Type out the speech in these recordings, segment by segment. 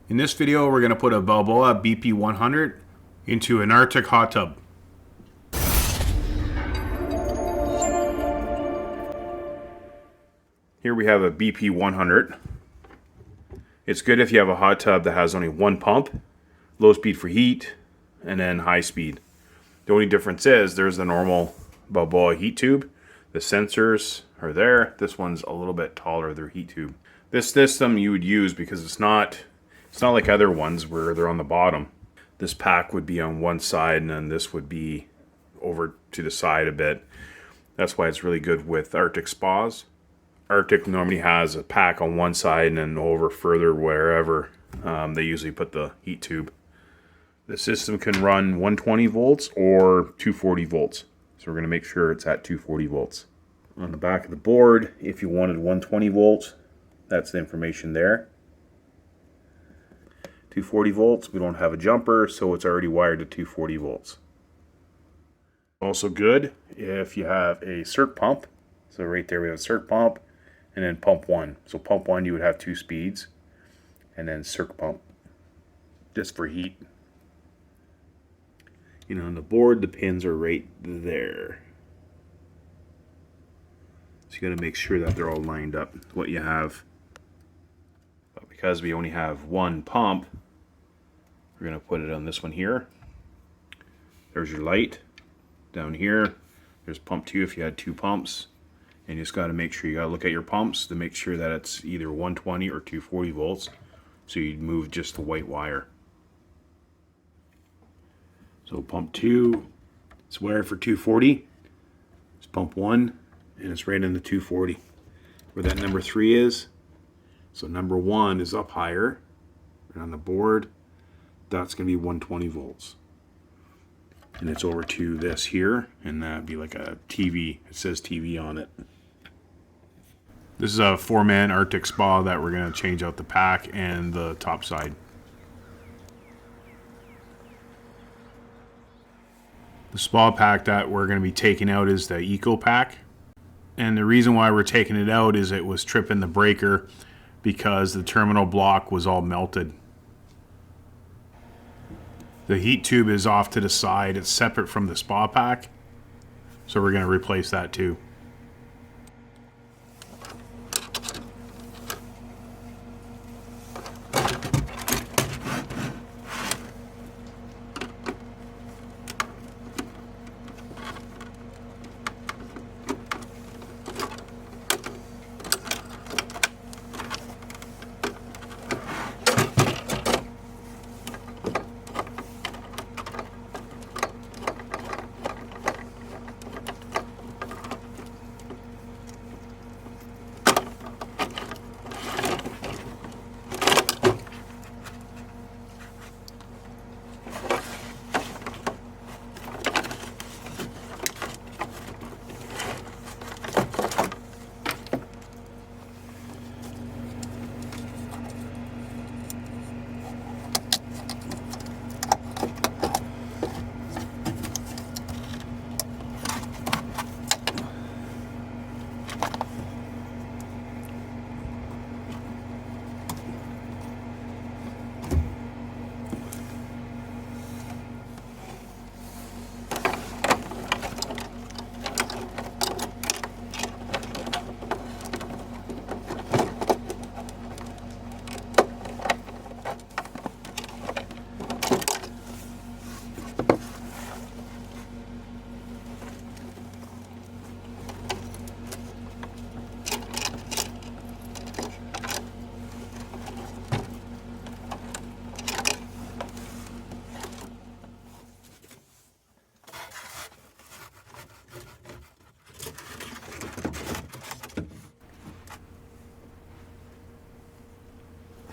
In this video, we're going to put a Balboa BP100 into an Arctic hot tub. Here we have a BP100. It's good if you have a hot tub that has only one pump, low speed for heat, and then high speed. The only difference is there's the normal Balboa heat tube. The sensors are there. This one's a little bit taller, their heat tube. This system you would use because it's not like other ones where they're on the bottom. This pack would be on one side and then this would be over to the side a bit. That's why it's really good with Arctic spas. Arctic normally has a pack on one side and then over further wherever they usually put the heat tube. The system can run 120 volts or 240 volts. So we're going to make sure it's at 240 volts. On the back of the board, if you wanted 120 volts, that's the information there. 240 volts, we don't have a jumper, so it's already wired to 240 volts. Also good if you have a circ pump. So right there we have a circ pump and then pump 1. So pump 1 you would have 2 speeds and then circ pump just for heat. You know, on the board the pins are right there. So you got to make sure that they're all lined up what you have. But because we only have one pump, we're going to put it on this one here. There's your light. Down here, there's pump 2 if you had 2 pumps. And you just got to make sure you got to look at your pumps to make sure that it's either 120 or 240 volts. So you'd move just the white wire. So pump 2, it's wired for 240. It's pump 1, and it's right in the 240. Where that number 3 is. So number 1 is up higher. And on the board, that's going to be 120 volts. And it's over to this here, and that'd be like a TV. It says TV on it. This is a 4-man Arctic spa that we're going to change out the pack and the top side. The spa pack that we're going to be taking out is the Eco Pack. And the reason why we're taking it out is it was tripping the breaker because the terminal block was all melted. The heat tube is off to the side. It's separate from the spa pack. So we're going to replace that too.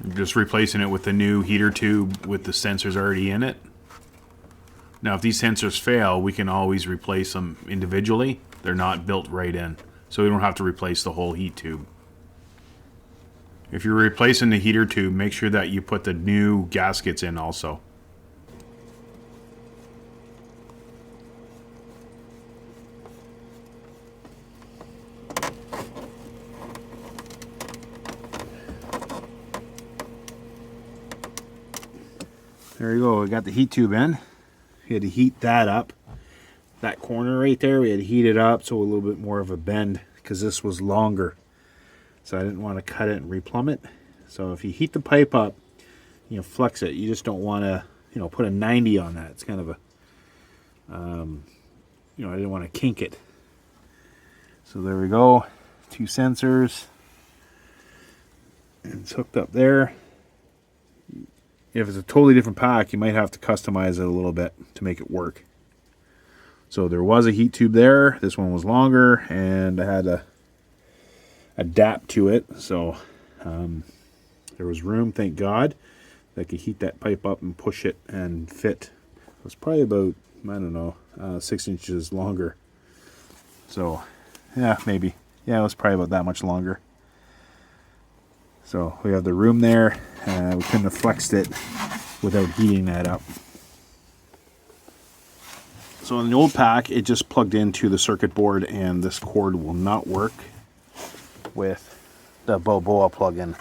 I'm just replacing it with the new heater tube with the sensors already in it. Now if these sensors fail, we can always replace them individually. They're not built right in, so we don't have to replace the whole heat tube. If you're replacing the heater tube, make sure that you put the new gaskets in also. There you go. We got the heat tube in. We had to heat that up. That corner right there, we had to heat it up so a little bit more of a bend because this was longer. So I didn't want to cut it and replumb it. So if you heat the pipe up, you know, flex it. You just don't want to, you know, put a 90 on that. It's kind of a, you know, I didn't want to kink it. So there we go. 2 sensors. And it's hooked up there. If it's a totally different pack, you might have to customize it a little bit to make it work. So there was a heat tube there. This one was longer, and I had to adapt to it. So there was room, thank God, that I could heat that pipe up and push it and fit. It was probably about, I don't know, 6 inches longer. So, yeah, maybe. Yeah, it was probably about that much longer. So we have the room there. We couldn't have flexed it without heating that up. So in the old pack, it just plugged into the circuit board, and this cord will not work with the Balboa plug-in.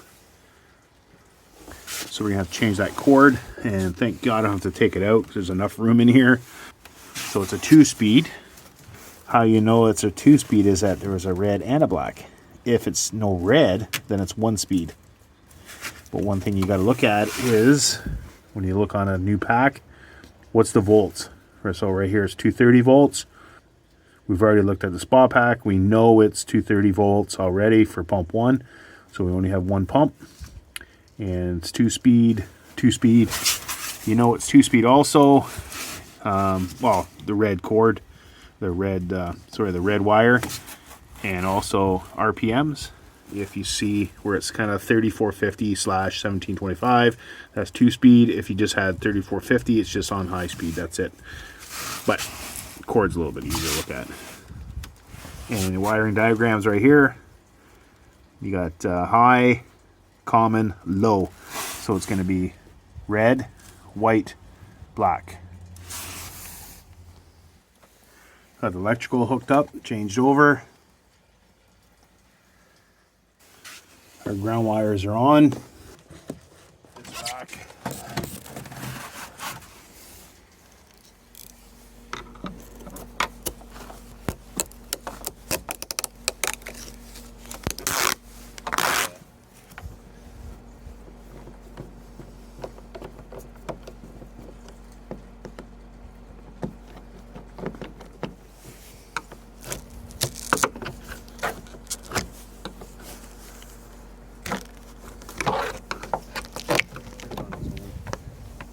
So we're going to have to change that cord, and thank God I don't have to take it out because there's enough room in here. So it's a 2-speed. How you know it's a 2-speed is that there is a red and a black. If it's no red, then it's 1-speed. But one thing you got to look at is, when you look on a new pack, what's the volts? So right here is 230 volts. We've already looked at the Spa Pack. We know it's 230 volts already for pump 1. So we only have 1 pump. And it's 2-speed. 2-speed. You know it's 2-speed also. Well, the red cord. The red wire. And also RPMs. If you see where it's kind of 3450/1725, that's 2-speed. If you just had 3450, it's just on high speed. That's it. But cord's a little bit easier to look at. And the wiring diagrams right here. You got high, common, low. So it's going to be red, white, black. Got the electrical hooked up, changed over. Our ground wires are on. It's back.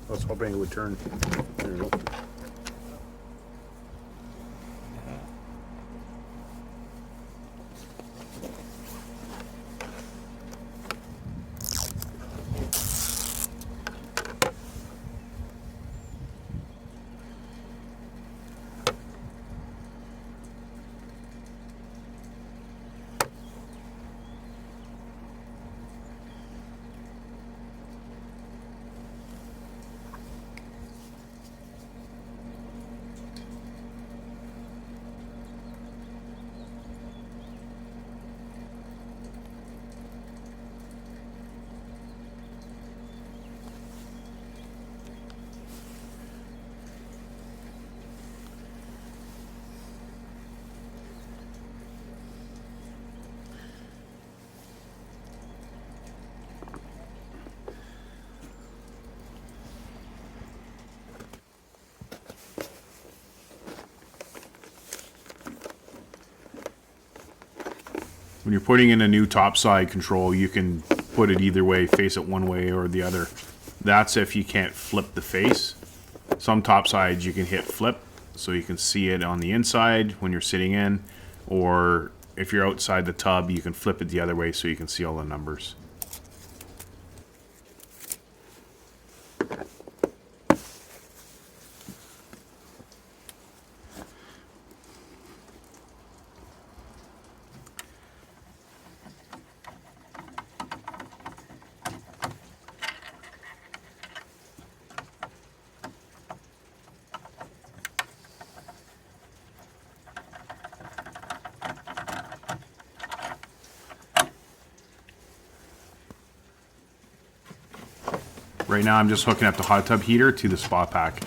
I was hoping it would turn. There we go. When you're putting in a new topside control, you can put it either way, face it one way or the other. That's if you can't flip the face. Some topsides you can hit flip so you can see it on the inside when you're sitting in, or if you're outside the tub, you can flip it the other way so you can see all the numbers. Right now I'm just hooking up the hot tub heater to the spa pack.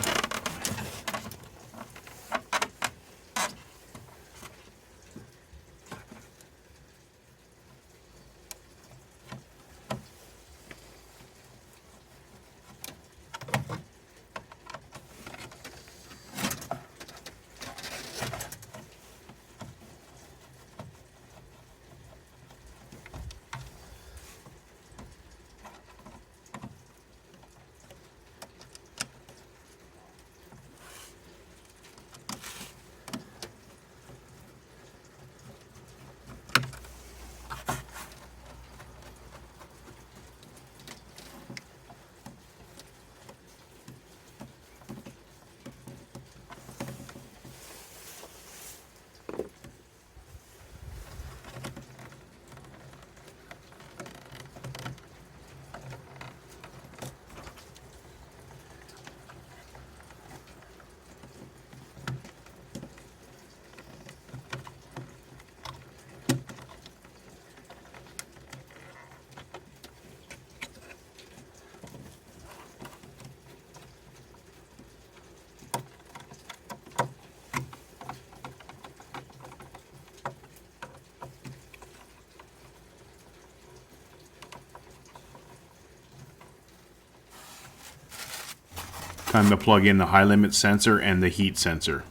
Time to plug in the high limit sensor and the heat sensor.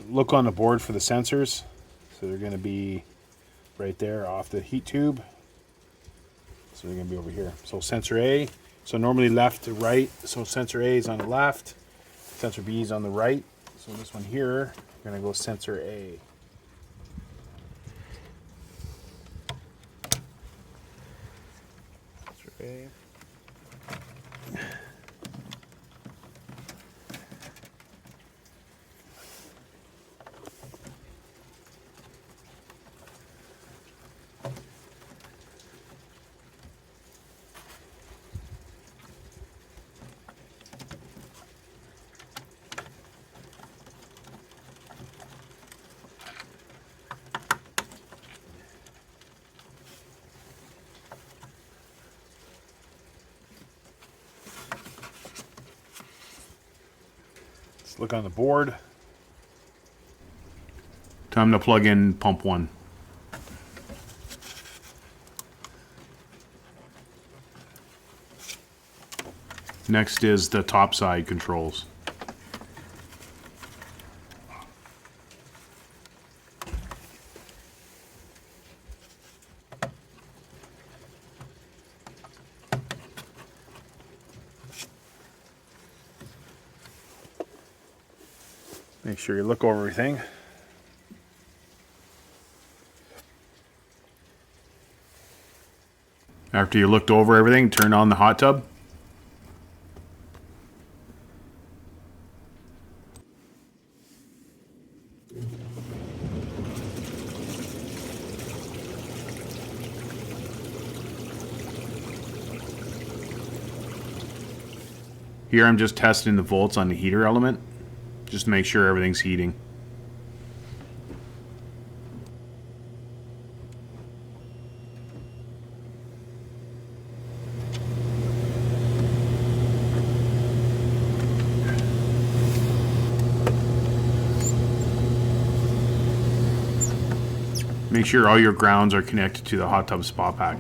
Look on the board for the sensors. So they're going to be right there off the heat tube. So they're going to be over here. So sensor A, so normally left to right. So sensor A is on the left, sensor B is on the right. So this one here, we're going to go sensor A. Sensor A. Let's look on the board. Time to plug in pump 1. Next is the top side controls. Make sure you look over everything. After you looked over everything, turn on the hot tub. Here I'm just testing the volts on the heater element, just to make sure everything's heating. Make sure all your grounds are connected to the hot tub spa pack.